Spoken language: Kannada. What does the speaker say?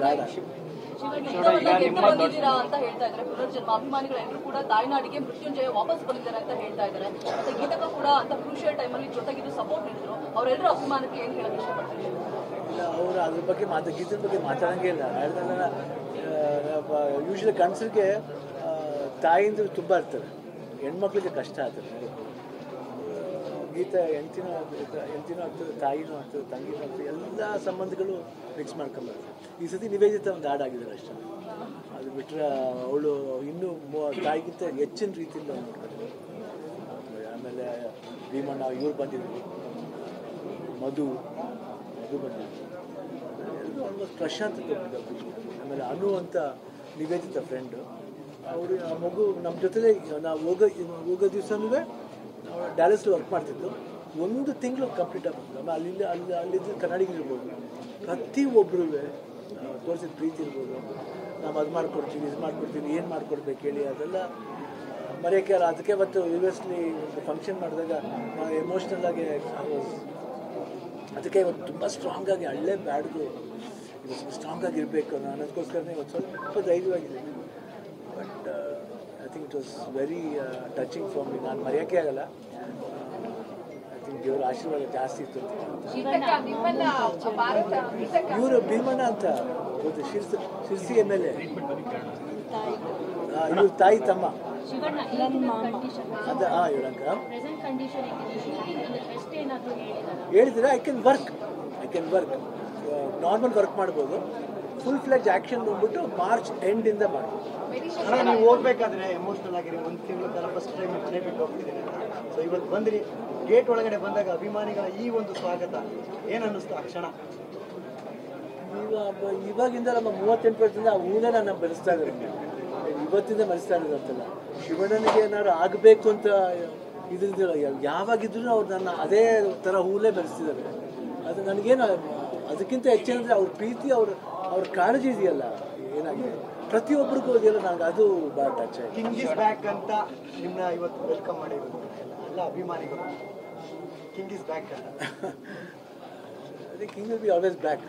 ಬೇಡ. ಬಂದಿದ್ದೀರಾ ಅಂತ ಹೇಳ್ತಾ ಇದ್ದಾರೆ. ಪುನರ್ಜನ್ಮ ಅಭಿಮಾನಿಗಳೆಲ್ಲರೂ ಕೂಡ ತಾಯ್ನಾಡಿಗೆ ಮೃತ್ಯುಂಜಯ ವಾಪಸ್ ಬಂದಿದ್ದಾರೆ ಅಂತ ಹೇಳ್ತಾ ಇದ್ದಾರೆ. ಮತ್ತೆ ಗೀತಕ್ಕ ಕೂಡ ಅಂತ ಕ್ರೂಷಿಯಲ್ ಟೈಮಲ್ಲಿ ಜೊತೆಗಿದ್ದು ಸಪೋರ್ಟ್ ನೀಡಿದ್ರು. ಅವರೆಲ್ಲರೂ ಅಭಿಮಾನಕ್ಕೆ ಏನು ಹೇಳಕ್ಕೆ ಇಷ್ಟಪಡ್ತಾರೆ? ಇಲ್ಲ, ಅವರು ಅದ್ರ ಬಗ್ಗೆ ಗೀತದ ಬಗ್ಗೆ ಮಾತಾಡೋಂಗೇ ಇಲ್ಲ. ಯೂಶ್ವಲಿ ಗಂಡಸರಿಗೆ ತಾಯಿಯಿಂದ ತುಂಬ ಇರ್ತಾರೆ, ಹೆಣ್ಮಕ್ಳಿಗೆ ಕಷ್ಟ ಆಗ್ತದೆ. ಗೀತ ಹೆಂಡ್ತಿನೂ ಆಗ್ತದೆ, ತಾಯಿನೂ ಆಗ್ತದೆ, ತಂಗಿನೂ ಆಗ್ತದೆ, ಎಲ್ಲ ಸಂಬಂಧಗಳು ಮಿಕ್ಸ್ ಮಾಡ್ಕೊಂಬಾರ್ದು. ಈ ಸತಿ ನಿವೇದಿತ ಒಂದು ಹಾಡಾಗಿದ್ದಾರೆ ಅಷ್ಟೇ. ಅದು ಬಿಟ್ಟರೆ ಅವಳು ಇನ್ನೂ ತಾಯಿಗಿಂತ ಹೆಚ್ಚಿನ ರೀತಿಯಿಂದ ನೋಡ್ತಾರೆ. ಆಮೇಲೆ ಭೀಮಣ್ಣ ಇವ್ರು ಬಂದಿದ್ರು, ಮಧು ಬಂದಿದ್ರು, ಎಲ್ಲರೂ ಆಲ್ಮೋಸ್ಟ್ ಪ್ರಶಾಂತ್ ಬಂದಿದ್ದು. ಆಮೇಲೆ ಅನು ಅಂತ ನಿವೇದಿತ ಫ್ರೆಂಡು, ಅವರು ಆ ಮಗು ನಮ್ಮ ಜೊತೆಲೇ ನಾವು ಹೋಗೋ ದಿವಸನೂ ಡ್ಯಾಲಸ್ಲಿ ವರ್ಕ್ ಮಾಡ್ತಿದ್ದು. 1 ತಿಂಗಳು ಕಂಪ್ಲೀಟ್ ಆಗ್ಬೋದು. ಆಮೇಲೆ ಅಲ್ಲಿದ್ದು ಕನ್ನಡಿಗರಿರ್ಬೋದು, ಪ್ರತಿಯೊಬ್ಬರೂ ತೋರಿಸಿದ ಪ್ರೀತಿ ಇರ್ಬೋದು. ನಾವು ಅದು ಮಾಡ್ಕೊಡ್ತೀವಿ, ಇದು ಮಾಡ್ಕೊಡ್ತೀವಿ, ಏನು ಮಾಡ್ಕೊಡ್ಬೇಕು ಹೇಳಿ, ಅದೆಲ್ಲ ಮರೆಯೋಕ್ಕೆ. ಅದಕ್ಕೆ ಅವತ್ತು ಯೂನಿವರ್ಸ್ಲಿ ಒಂದು ಫಂಕ್ಷನ್ ಮಾಡಿದಾಗ ನಾವು ಎಮೋಷ್ನಲ್ ಆಗಿ ಅದಕ್ಕೆ ಇವತ್ತು ತುಂಬ ಸ್ಟ್ರಾಂಗಾಗಿ ಹಳ್ಳೆ ಬ್ಯಾಡ್ದು ಇವತ್ತು ಸ್ಟ್ರಾಂಗ್ ಆಗಿರಬೇಕು ಅನ್ನೋದಕ್ಕೋಸ್ಕರನೇ ಇವತ್ತು ಸ್ವಲ್ಪ ಧೈರ್ಯವಾಗಿದೆ. But I think it was very touching for me. ನಾನು ಮರೆಯೋಕ್ಕೆ ಆಗಲ್ಲ. ಐ ಥಿಂಕ್ ದೇವರ ಆಶೀರ್ವಾದ ಜಾಸ್ತಿ ಇತ್ತು. ಇವರು ಭೀಮಣ್ಣ ಅಂತ ಗೊತ್ತು, ಶಿರ್ಸಿ MLA, ಇವ್ರ ತಾಯಿ ತಮ್ಮ ಅದ ಇವರಂಕ ಹೇಳಿದ್ರೆ I can work normal work ಮಾಡ್ಬೋದು. ಫುಲ್ ಫ್ಲೆಜ್ ಆ್ಯಕ್ಷನ್ ಬಂದ್ಬಿಟ್ಟು ಮಾರ್ಚ್ ಎಂಡಿಂದ ಮಾಡ್ಬೋದು. ನೀವು ಹೋಗ್ಬೇಕಾದ್ರೆ ಎಮೋಷ್ನಲ್ ಆಗಿರಿ, 1 ತಿಂಗಳ ಕಾಲ ಫಸ್ಟ್ ಟೈಮ್ ಮನೆ ಬಿಟ್ಟು ಹೋಗ್ತಿದ್ದೀನಿ. ಸೊ ಇವತ್ತು ಬಂದ್ರಿ, ಗೇಟ್ ಒಳಗಡೆ ಬಂದಾಗ ಅಭಿಮಾನಿಗಳ ಈ ಒಂದು ಸ್ವಾಗತ ಏನು ಅನ್ನಿಸ್ತು ಆ ಕ್ಷಣ? ಇವಾಗಿಂದ ನಮ್ಮ 38 ವರ್ಷದಿಂದ ಆ ಹೂನೇ ನಾನು ಬೆಳೆಸ್ತಾ ಇದ್ದಾರೆ. ಇವತ್ತಿಂದ ಬೆಳೆಸ್ತಾ ಇರೋದಂತಲ್ಲ, ಶಿವಣ್ಣನಿಗೆ ಏನಾದ್ರು ಆಗಬೇಕು ಅಂತ ಇದ್ದಿದ್ದಿಲ್ಲ. ಯಾವಾಗಿದ್ರು ಅವ್ರು ನನ್ನ ಅದೇ ಥರ ಹೂನೇ ಬೆಳೆಸ್ತಿದ್ದಾರೆ. ಅದು ನನಗೇನು ಅದಕ್ಕಿಂತ ಹೆಚ್ಚೇನಂದರೆ ಅವ್ರ ಪ್ರೀತಿ, ಅವ್ರ ಕಾಳಜಿ ಇದೆಯಲ್ಲ, ಏನಾಗಿದೆ ಪ್ರತಿಯೊಬ್ಬರಿಗೂ ಇದೆಯಲ್ಲ, ನನಗೆ ಅದು ಭಾಳ ಟಚ್ ಆಯಿತು. ಕಿಂಗ್ ಇಸ್ ಬ್ಯಾಕ್ ಅಂತ ನಿಮ್ಮನ್ನ ಇವತ್ತು ವೆಲ್ಕಮ್ ಮಾಡಿರೋದು ಎಲ್ಲ ಅಭಿಮಾನಿಗಳು. ಕಿಂಗ್ ಇಸ್ ಬ್ಯಾಕ್ ಅಂತ. I think King will be always back.